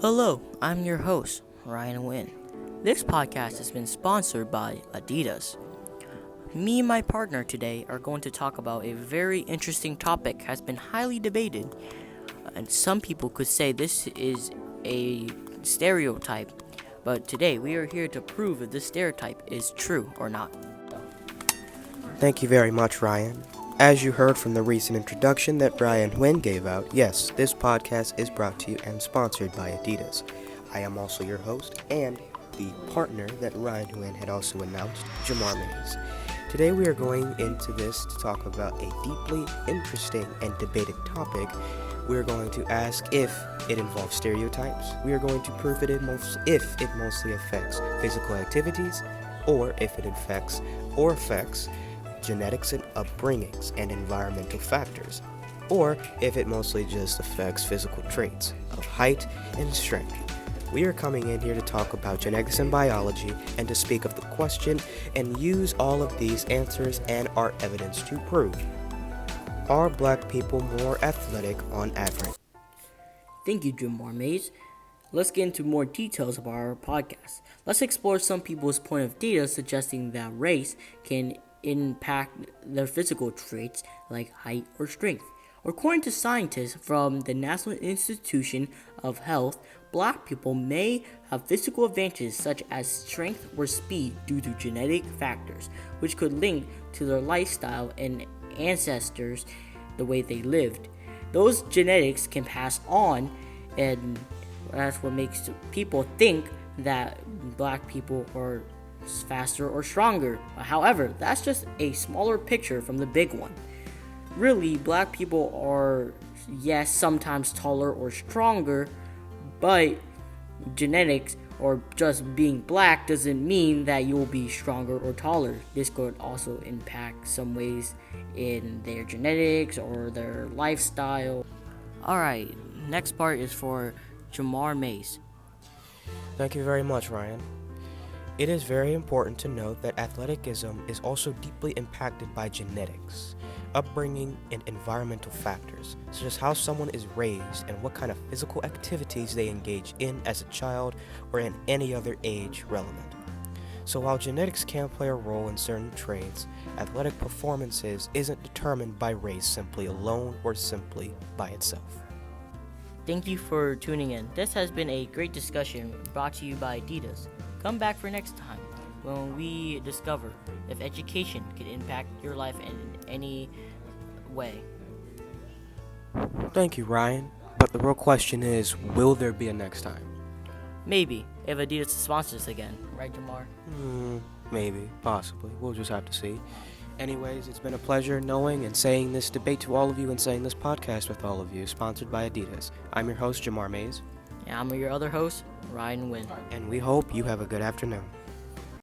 Hello, I'm your host, Ryan Wynn. This podcast has been sponsored by Adidas. Me and my partner today are going to talk about a very interesting topic has been highly debated, and some people could say this is a stereotype, but today we are here to prove if this stereotype is true or not. Thank you very much, Ryan. As you heard from the recent introduction that Ryan Wynn gave out, yes, this podcast is brought to you and sponsored by Adidas. I am also your host and the partner that Ryan Wynn had also announced, Jamar Mays. Today we are going into this to talk about a deeply interesting and debated topic. We are going to ask if it involves stereotypes. We are going to prove if it mostly affects physical activities, or if it affects genetics and upbringings and environmental factors, or if it mostly just affects physical traits of height and strength. We are coming in here to talk about genetics and biology and to speak of the question and use all of these answers and our evidence to prove. Are black people more athletic on average? Thank you, Jamar Mays. Let's get into more details of our podcast. Let's explore some people's point of data suggesting that race can impact their physical traits like height or strength. According to scientists from the National Institution of Health, black people may have physical advantages such as strength or speed due to genetic factors, which could link to their lifestyle and ancestors, the way they lived. Those genetics can pass on, and that's what makes people think that black people are faster or stronger. However, that's just a smaller picture from the big one. Really, black people are, yes, sometimes taller or stronger, but genetics or just being black doesn't mean that you'll be stronger or taller. This could also impact some ways in their genetics or their lifestyle. Alright, next part is for Jamar Mays. Thank you very much, Ryan. It is very important to note that athleticism is also deeply impacted by genetics, upbringing, and environmental factors, such as how someone is raised and what kind of physical activities they engage in as a child or in any other age relevant. So while genetics can play a role in certain traits, athletic performances isn't determined by race simply alone or simply by itself. Thank you for tuning in. This has been a great discussion brought to you by Adidas. Come back for next time when we discover if education can impact your life in any way. Thank you, Ryan. But the real question is, will there be a next time? Maybe, if Adidas sponsors us again. Right, Jamar? Maybe, possibly. We'll just have to see. Anyways, it's been a pleasure knowing and saying this debate to all of you and saying this podcast with all of you, sponsored by Adidas. I'm your host, Jamar Mays. And I'm your other host, Ryan Wynn. And we hope you have a good afternoon.